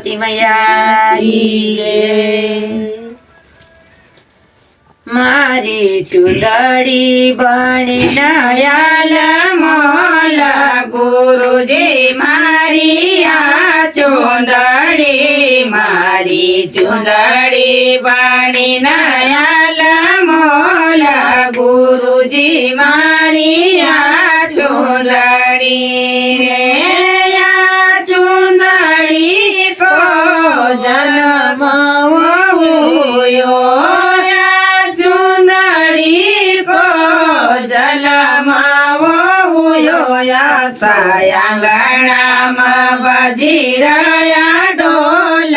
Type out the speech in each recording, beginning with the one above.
પાર્વતી મૈયા કી જય। મારી ચુંદડી બની નયાલ મોલ ગુરુજી મારી આ ચુંદડી મારી ચુંદડી બની નયાલ મોલ ગુરુજી મારી આ ચુંદડી રે આ ચુંદડી કો જન્મ હોયો સાયંગણામાં બાજી રહ્યા ઢોલ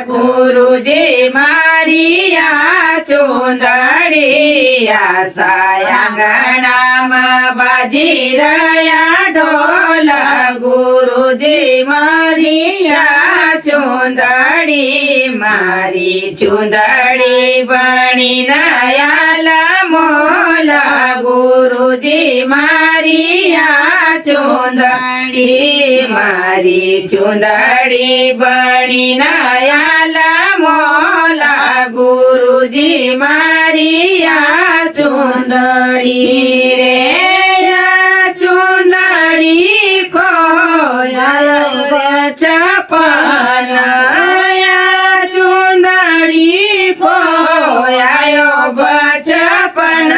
ગુરુજી મારી આ ચુંદડી આ સાયંગણામાં બાજી રહ્યા ઢોલ ગુરુજી મારી આ ચુંદડી મારી ચુંદડી બની નયાલ મોલ ગુરુજી મારી આ ચુંદડી મારી ચુંદડી બની નયાલ મોલ ગુરુજી મારી આ ચુંદડી રે આ ચુંદડી ખોયા ચપન ચુંદડી ખોયાયો બચપન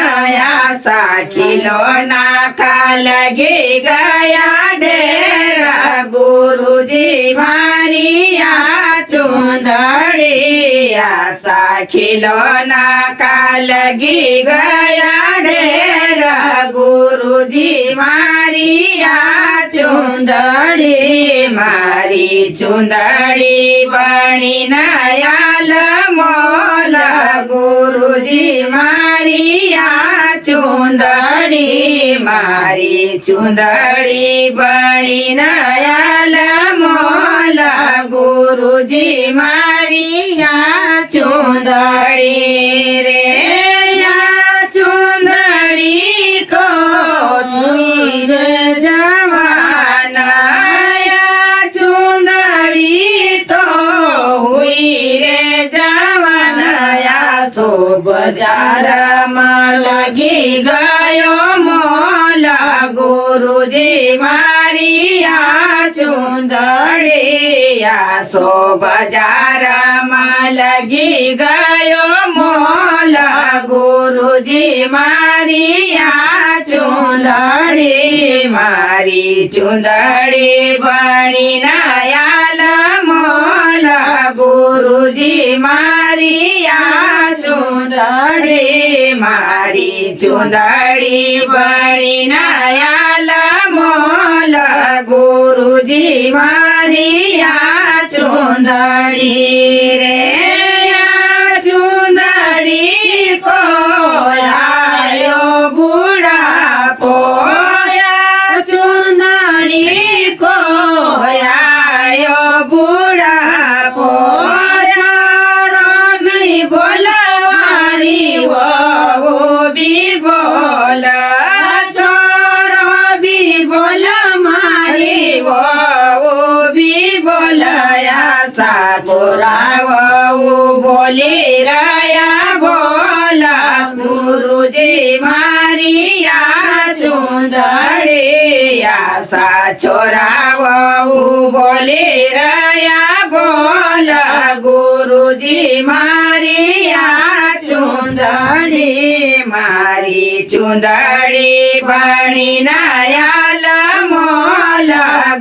સાખીલો નાકા લગી ગયા ડેરા ગુરુજી મારી આ ચુંદડી આ સાખીલો નાકા લગી ગયા ડેરા ગુરુજી મારી આ ચુંદડી મારી ચુંદડી બની નયાલ મોલ ગુરુજી મારી આ ચુંદડી મારી ચુંદડી બની નયાલ મોલ ગુરુજી મારી આ ચુંદડી રે આ ચુંદડી કો જવાના ચુંદડી તો હુઈ રે જવાના સો બજારમાં લગી ગયો મોલ ગુરુજી મારી આ ચુંદડી આ સો બજારમાં લગી ગયો મોલ ગુરુજી મારી આ ચુંદડી મારી ચુંદડી બની નયાલ મોલ ગુરુજી મારી આ ચુંદડી મારી ચુંદડી બની નયાલ મોલ ગુરુજી મારી આ ચુંદડી રે આ ચુંદડી કો આયો બુઢાપો આ ચુંદડી કો આયો બુઢાપો નહીં બોલવાની વો બી બોલ ચોરો બી બોલ મારી વો બી બોલયા સાચોરાવું બોલી રહ્યા બોલ ગુરુજી મારી આ ચુંદડી આ સાચોરાવું બોલી રહ્યા બોલ ગુરુજી મારી આ ચુંદડી મારી ચુંદડી બની નયાલ મોલ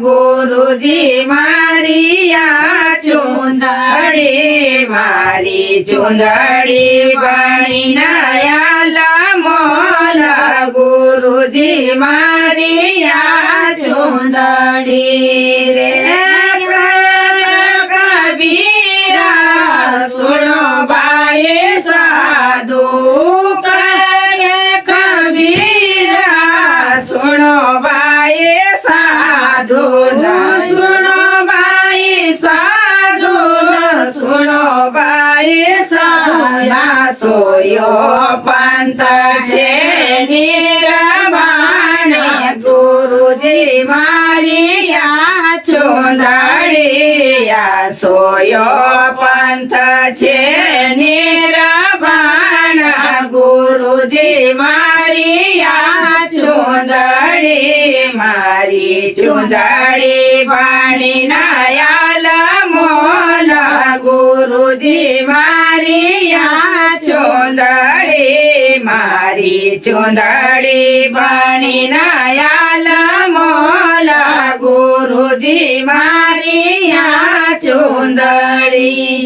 ગુરુજી મારી આ ચુંદડી મારી ચુંદડી બની નયાલ મોલ ગુરુજી મારી આ ચુંદડી રે કબીરા સુનો બાએ સાધુ કરે કબીરા સુનો બાએ સાધુ સુનો બાઈ સાધુ સુનો બાઈ સાયા સોયો પંત છે નિર્વાણ ગુરુજી ગુરુજી મારી આ ચુંદડી આ સોયો પંથ છે નિરબાણ ગુરુજી મારી આ ચુંદડી મારી ચુંદડી બાણી નાયાલ મોલ ગુરુજી મારી આ ચુંદડી મારી ચુંદડી બાણી નાયાલ મોલ ગુરુજી મારી આ ચુંદડી